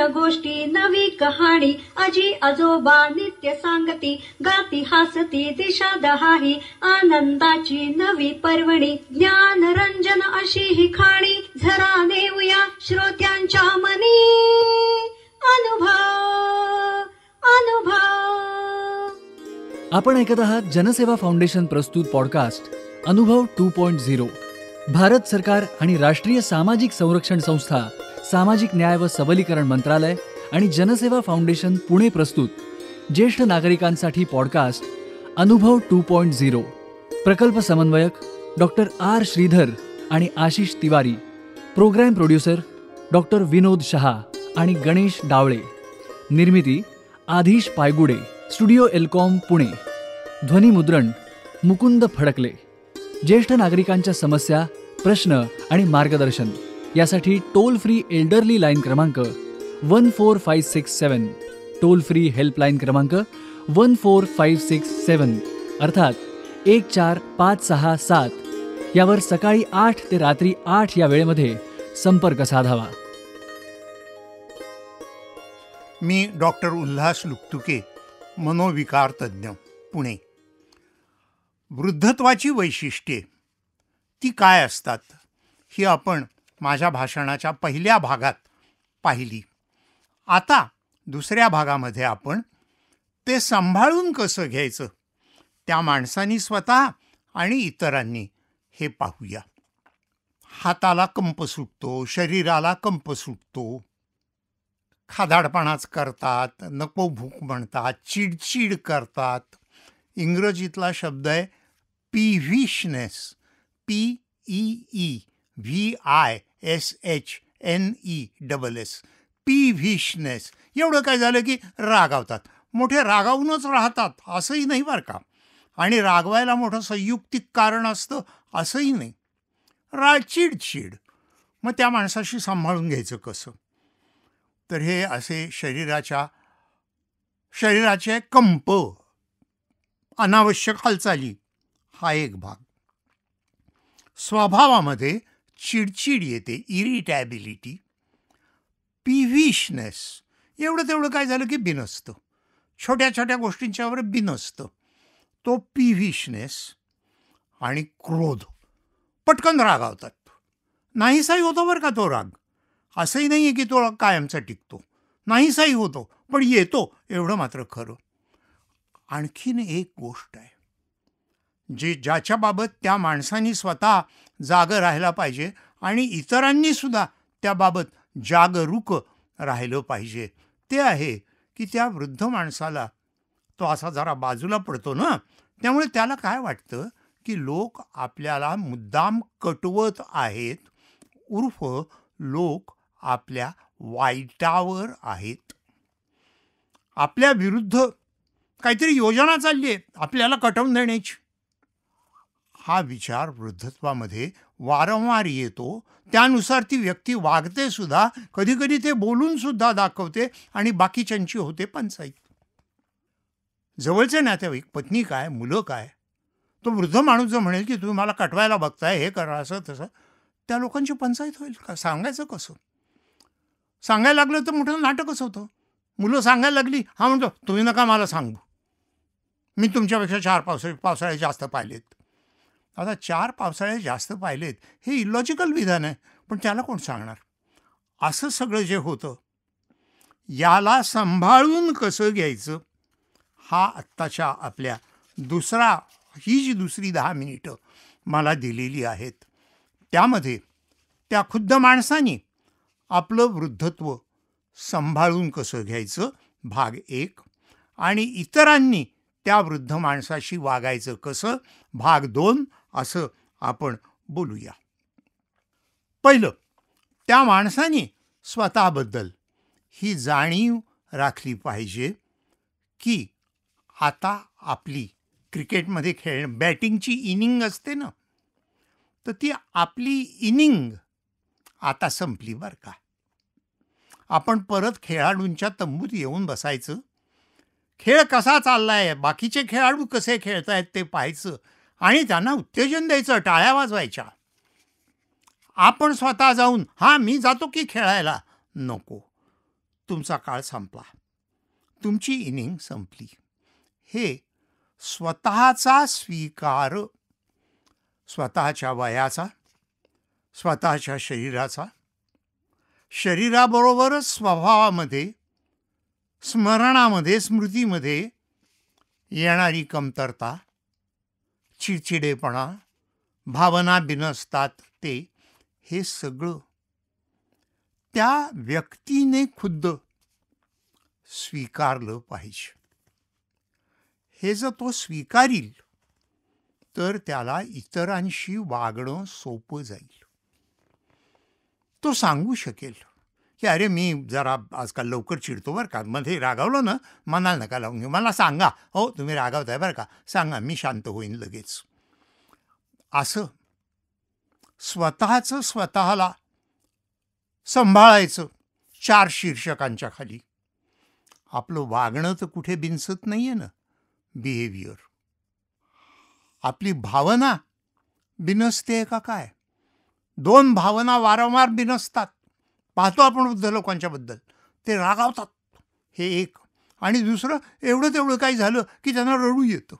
गोष्टी नवी कहाणी आजी आजोबा नित्य सांगती गाती हसती दिशा दहाही आनंदाची नवी पर्वणी ज्ञान रंजन अशी ही खाणी झरा नेऊया श्रोत्यांच्या मनी अनुभव अनुभव. आपण ऐकत आहात जनसेवा फाउंडेशन प्रस्तुत पॉडकास्ट अनुभव 2.0. भारत सरकार आणि राष्ट्रीय सामाजिक संरक्षण संस्था, सामाजिक न्याय व सबलीकरण मंत्रालय आणि जनसेवा फाउंडेशन पुणे प्रस्तुत ज्येष्ठ नागरिकांसाठी पॉडकास्ट अनुभव 2.0. प्रकल्प समन्वयक डॉक्टर आर श्रीधर आणि Ashish Tiwari, programme producer doctor Vinod Shah आणि गणेश डावळे, निर्मिती आधीश पायगुडे, स्टुडिओ एल्कॉम पुणे, ध्वनिमुद्रण मुकुंद फडकले. ज्येष्ठ नागरिकांच्या समस्या, प्रश्न आणि मार्गदर्शन यासाठी टोल फ्री एल्डरली लाईन क्रमांक 14567, टोल फ्री हेल्पलाईन क्रमांक 14567 अर्थात 14567 यावर सकाळी 8 ते रात्री 8 या वेळेमध्ये संपर्क साधावा. मी डॉक्टर उल्हास लुकतुके, मनोविकार तज्ज्ञ, पुणे. वृद्धत्वाची वैशिष्ट्ये ती काय असतात ही आपण माझ्या भाषणाच्या पहिल्या भागात पाहिली. आता दुसऱ्या भागामध्ये आपण ते सांभाळून कसं घ्यायचं त्या माणसांनी स्वतः आणि इतरांनी हे पाहूया. हाताला कंप सुटतो, शरीराला कंप सुटतो, खादाडपणाच करतात, नको भूक म्हणतात, चिडचिड करतात. इंग्रजीतला शब्द आहे पीव्हिशनेस, PEVISHNESS, पीव्हिशनेस. एवढं काय झालं की रागावतात. मोठे रागावूनच राहतात असंही नाही बरं का, आणि रागवायला मोठं संयुक्तिक कारण असतं असंही नाही. चिडचिड. मग त्या माणसाशी सांभाळून घ्यायचं कसं? तर हे असे शरीराचे कंप, अनावश्यक हालचाली हा एक भाग. स्वभावामध्ये चिडचिड येते, इरिटॅबिलिटी. पीव्हिशनेस, एवढं तेवढं काय झालं की बिनसतं, छोट्या छोट्या गोष्टींच्यावर बिनसतं, तो पीव्हिशनेस. आणि क्रोध, पटकन रागावतात. नाहीसाही होतो बरं का तो राग, असंही नाही आहे की तो कायमचा टिकतो, नाहीसाही होतो पण येतो, एवढं मात्र खरं. आणखीन एक गोष्ट आहे ज्याच्याबाबत त्या माणसांनी स्वतः जागं राहायला पाहिजे आणि इतरांनी सुद्धा त्याबाबत जागरूक राहिलं पाहिजे. ते आहे की त्या वृद्ध माणसाला तो असा जरा बाजूला पडतो ना, त्यामुळे त्याला काय वाटतं की लोक आपल्याला मुद्दाम कटवत आहेत, उर्फ लोक आपल्या वाईटावर आहेत, आपल्या विरुद्ध काहीतरी योजना चालली आहे आपल्याला कटवून देण्याची. हा विचार वृद्धत्वामध्ये वारंवार येतो. त्यानुसार ती व्यक्ती वागते सुद्धा, कधी कधी ते बोलून सुद्धा दाखवते आणि बाकीच्यांची होते पंचायत. जवळचे नातेवाईक, पत्नी काय, मुलं काय, तो वृद्ध माणूस जो म्हणेल की तुम्ही मला कटवायला बघताय, हे करा, असं तसं, त्या लोकांची पंचायत होईल का? सांगायचं कसं? सांगायला लागलं तर मोठं नाटकच होतं. मुलं सांगायला लागली, हा म्हणतो तुम्ही नका मला सांगू, मी तुमच्यापेक्षा 4 पावसाळे जास्त पाहिलेत. आता 4 पावसाळे जास्त पाहिलेत हे इलॉजिकल विधान आहे, पण त्याला कोण सांगणार? असं सगळं जे होतं, याला सांभाळून कसं घ्यायचं हा आत्ताच्या आपल्या ही जी दुसरी 10 मिनिटं मला दिलेली आहेत, त्यामध्ये त्या खुद्द माणसाने आपलं वृद्धत्व सांभाळून कसं घ्यायचं भाग 1, आणि इतरांनी त्या वृद्ध माणसाशी वागायचं कसं भाग 2, असं आपण बोलूया. पहिलं, त्या माणसाने स्वतःबद्दल ही जाणीव राखली पाहिजे की आता आपली क्रिकेटमध्ये बॅटिंगची इनिंग असते ना, तर ती आपली इनिंग आता संपली बरं का. आपण परत खेळाडूंच्या तंबूत येऊन बसायचं, खेळ कसा चाललाय, बाकीचे खेळाडू कसे खेळतायत ते पाहायचं आणि त्यांना उत्तेजन द्यायचं, टाळ्या वाजवायच्या. आपण स्वतः जाऊन मी जातो की खेळायला, नको. तुमचा काळ संपला, तुमची इनिंग संपली. हे स्वतःचा स्वीकार, स्वतःच्या वयाचा, स्वतःच्या शरीराचा, शरीराबरोबरच स्वभावामध्ये, स्मरणामध्ये, स्मृतीमध्ये येणारी कमतरता, चिडचिडेपणा, भावना बिनसतात ते, हे सगळं त्या व्यक्तीने खुद्द स्वीकारलं पाहिजे. हे जर तो स्वीकारील तर त्याला इतरांशी वागणं सोपं जाईल. तो सांगू शकेल की अरे मी जरा आजकाल लवकर चिडतो बरं का, मध्ये रागावलो ना, मनाला नका लावून घेऊ, मला सांगा, हो तुम्ही रागावताय बरं का, सांगा, मी शांत होईन लगेच. असं स्वतःचं स्वतःला सांभाळायचं 4 शीर्षकांच्या खाली. आपलं वागणं तर कुठे बिनसत नाही आहे ना, बिहेवियर. आपली भावना बिनसते का काय? 2 भावना वारंवार बिनसतात. पाहतो आपण वृद्ध लोकांच्या बद्दल, ते रागावतात, हे एक. आणि दुसरं, एवढं तेवढं काही झालं की त्यांना रडू येतं.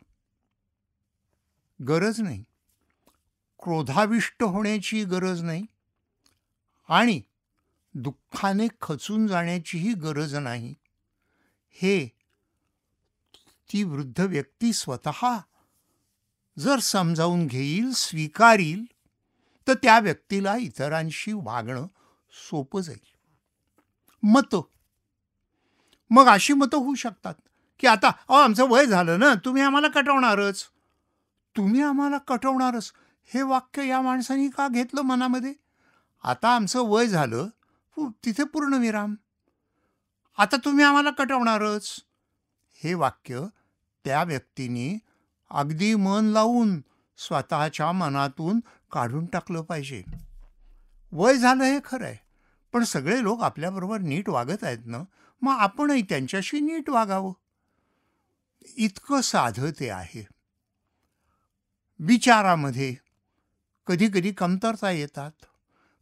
गरज नाही, क्रोधाविष्ट होण्याची गरज नाही आणि दुःखाने खचून जाण्याचीही गरज नाही. हे ती वृद्ध व्यक्ती स्वतः जर समजावून घेईल, स्वीकारील, तर त्या व्यक्तीला इतरांशी वागणं सोपं जाईल. मतं, मग अशी मतं होऊ शकतात की आता आमचं वय झालं ना, तुम्ही आम्हाला कटवणारच, तुम्ही आम्हाला कटवणारच. हे वाक्य या माणसाने का घेतलं मनामध्ये? आता आमचं वय झालं, तिथे पूर्णविराम. आता तुम्ही आम्हाला कटवणारच. हे वाक्य त्या व्यक्तीने अगदी मन लावून स्वतःच्या मनातून काढून टाकलं पाहिजे. वय झालं हे खरं आहे, पण सगळे लोक आपल्याबरोबर नीट वागत आहेत ना, मग आपणही त्यांच्याशी नीट वागावं. इतकं साधं ते आहे. विचारामध्ये कधी कधी कमतरता येतात.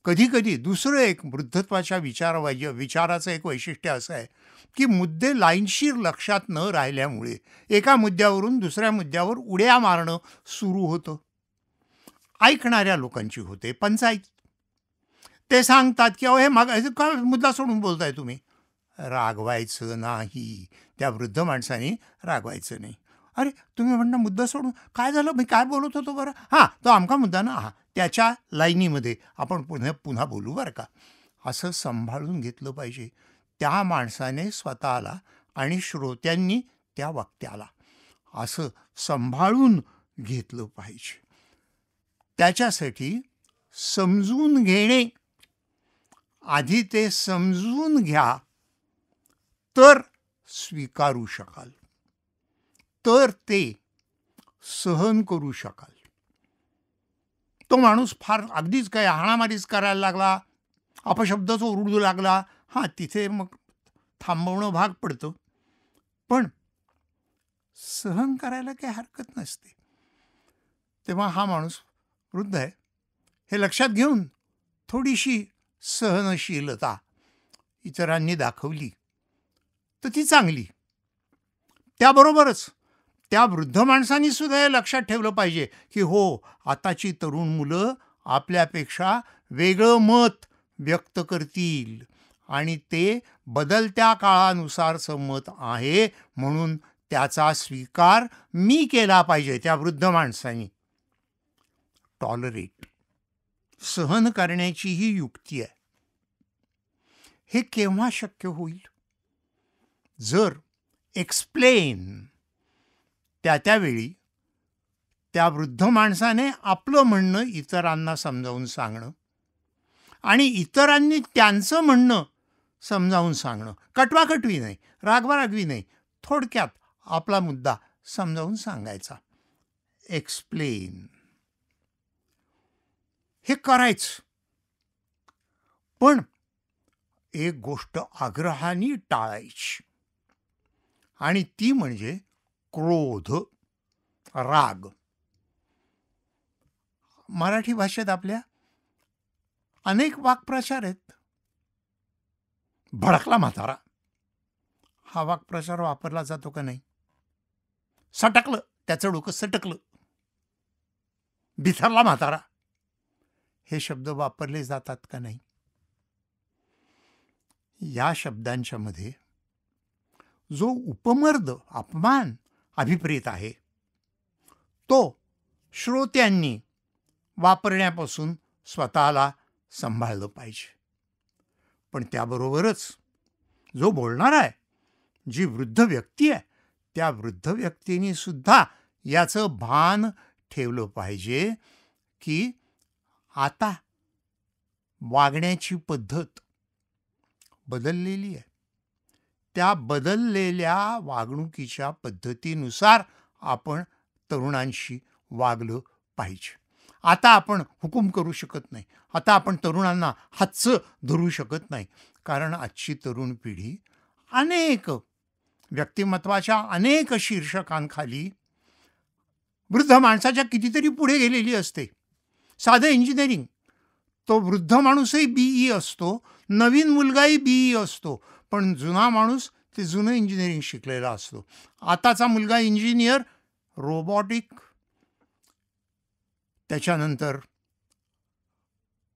कधी कधी दुसरं एक वृद्धत्वाच्या विचाराचं एक वैशिष्ट्य असं आहे की मुद्दे लाईनशीर लक्षात न राहिल्यामुळे एका मुद्द्यावरून दुसऱ्या मुद्द्यावर उड्या मारणं सुरू होतं. ऐकणाऱ्या लोकांची होते पंचायत. ते सांगतात की हे काय मुद्दा सोडून बोलताय तुम्ही? रागवायचं नाही. त्या वृद्ध माणसाने रागवायचं नाही. अरे तुम्ही म्हणता मुद्दा सोडून, काय झालं, मी काय बोलत होतो बरं? हां, तो आमका मुद्दा ना, हां, त्याच्या लाईनीमध्ये आपण पुन्हा बोलू बरं का. असं सांभाळून घेतलं पाहिजे त्या माणसाने स्वतःला आणि श्रोत्यांनी त्या वक्त्याला. असं सांभाळून घेतलं पाहिजे. त्याच्यासाठी समजून घेणे, आधी ते समजून घ्या, तर स्वीकारू शकाल, तर ते सहन करू शकाल. तो माणूस फार अगदीच काय हाणामारीच करायला लागला, अपशब्दच ओरडू लागला, हां, तिथे मग थांबवणं भाग पडतं, पण सहन करायला काही हरकत नसते. तेव्हा हा माणूस वृद्ध आहे हे लक्षात घेऊन थोडीशी सहनशीलता इतरांनी दाखवली तर ती चांगली. त्याबरोबरच त्या वृद्ध माणसांनी सुद्धा हे लक्षात ठेवलं पाहिजे की हो, आताची तरुण मुलं आपल्यापेक्षा वेगळं मत व्यक्त करतील आणि ते बदलत्या काळानुसारचं मत आहे, म्हणून त्याचा स्वीकार मी केला पाहिजे. त्या वृद्ध माणसांनी टॉलरेट, सहन करण्याची ही युक्ती आहे. हे केव्हा शक्य होईल? जर एक्सप्लेन त्यावेळी त्या वृद्ध माणसाने आपलं म्हणणं इतरांना समजावून सांगणं आणि इतरांनी त्यांचं म्हणणं समजावून सांगणं. कटवाकटवी नाही, रागवारागवी नाही, थोडक्यात आपला मुद्दा समजावून सांगायचा. एक्सप्लेन हे करायचं. पण एक गोष्ट आग्रहाने टाळायची आणि ती म्हणजे क्रोध, राग. मराठी भाषेत आपल्या अनेक वाक्प्रचार आहेत. भडकला म्हातारा, हा वाक्प्रचार वापरला जातो का नाही? सटकलं, त्याचं डोकं सटकलं, बिथरला म्हातारा, हे शब्द वापरले जातात का नाही? या शब्दांच्या मध्ये जो उपमर्द, अपमान अभिप्रेत आहे तो श्रोत्यांनी वापरण्यापासून स्वतःला सांभाळलं पाहिजे. पण त्याबरोबरच जो बोलणार आहे, जी वृद्ध व्यक्ती आहे, त्या वृद्ध व्यक्तीने सुद्धा याचं भान ठेवलं पाहिजे की आता वागण्याची पद्धत बदललेली आहे. त्या बदललेल्या वागणुकीच्या पद्धतीनुसार आपण तरुणांशी वागलं पाहिजे. आता आपण हुकूम करू शकत नाही, आता आपण तरुणांना हातचं धरू शकत नाही, कारण आजची तरुण पिढी अनेक व्यक्तिमत्वाच्या अनेक शीर्षकांखाली वृद्ध माणसाच्या कितीतरी पुढे गेलेली असते. साधं इंजिनिअरिंग, तो वृद्ध माणूसही BE असतो, नवीन मुलगाही BE असतो, पण जुना माणूस ते जुनं इंजिनिअरिंग शिकलेला असतो. आताचा मुलगा इंजिनियर, रोबॉटिक, त्याच्यानंतर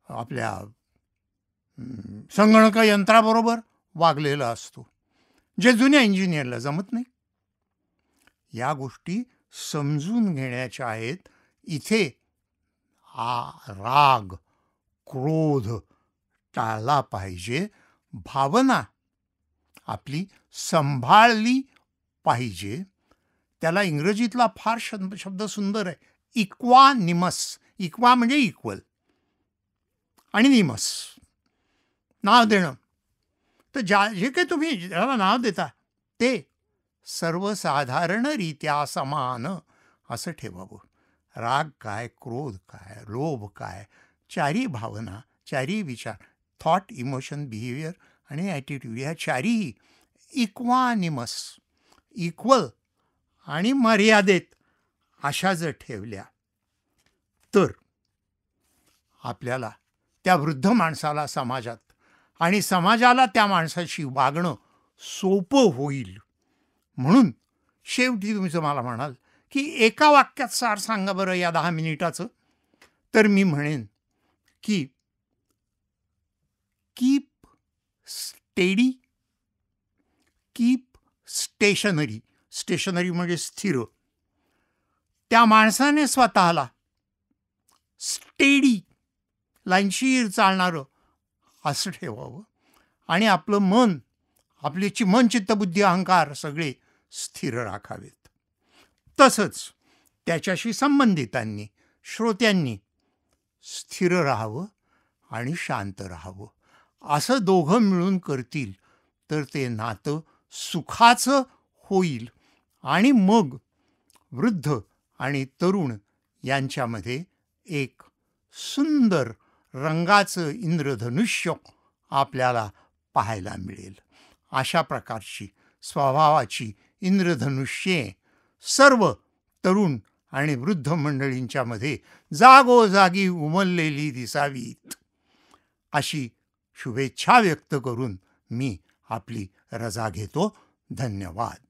आपल्या संगणक यंत्राबरोबर वागलेला असतो, जे जुन्या इंजिनियरला जमत नाही. या गोष्टी समजून घेण्याच्या आहेत. इथे राग, क्रोध टाळला पाहिजे, भावना आपली सांभाळली पाहिजे. त्याला इंग्रजीतला फार शब्द सुंदर आहे, इक्वानिमस. इक्वा म्हणजे इक्वल आणि निमस, नाव देणं. तर जे काही तुम्ही ज्याला नाव देता ते सर्वसाधारणरित्या समान असं ठेवावं. राग काय, क्रोध काय, लोभ काय, चारी भावना, चारी विचार, थॉट, इमोशन, बिहेवियर आणि ॲटिट्यूड, ह्या चारीही इक्वानिमस, इक्वल आणि मर्यादेत अशा जर ठेवल्या तर आपल्याला त्या वृद्ध माणसाला समाजात आणि समाजाला त्या माणसाशी वागणं सोपं होईल. म्हणून शेवटी तुम्ही मला म्हणाल की एका वाक्यात सार सांगा बरं या 10 मिनिटाचं, तर मी म्हणेन की keep steady, keep stationary. Stationary म्हणजे स्थिर. त्या माणसाने स्वतःला स्टेडी, लाईनशीर चालणारं असं ठेवावं आणि आपलं मन, आपली मन, चित्त, बुद्धी, अहंकार सगळे स्थिर राखावेत. तसंच त्याच्याशी संबंधितांनी, श्रोत्यांनी स्थिर राहावं आणि शांत राहावं. असं दोघं मिळून करतील तर ते नातं सुखाचं होईल आणि मग वृद्ध आणि तरुण यांच्यामध्ये एक सुंदर रंगाचं इंद्रधनुष्य आपल्याला पाहायला मिळेल. अशा प्रकारची स्वभावाची इंद्रधनुष्ये सर्व तरुण आणि वृद्ध मंडळींच्यामध्ये जागोजागी उमललेली दिसावीत, अशी शुभेच्छा व्यक्त करून मी आपली रजा घेतो. धन्यवाद.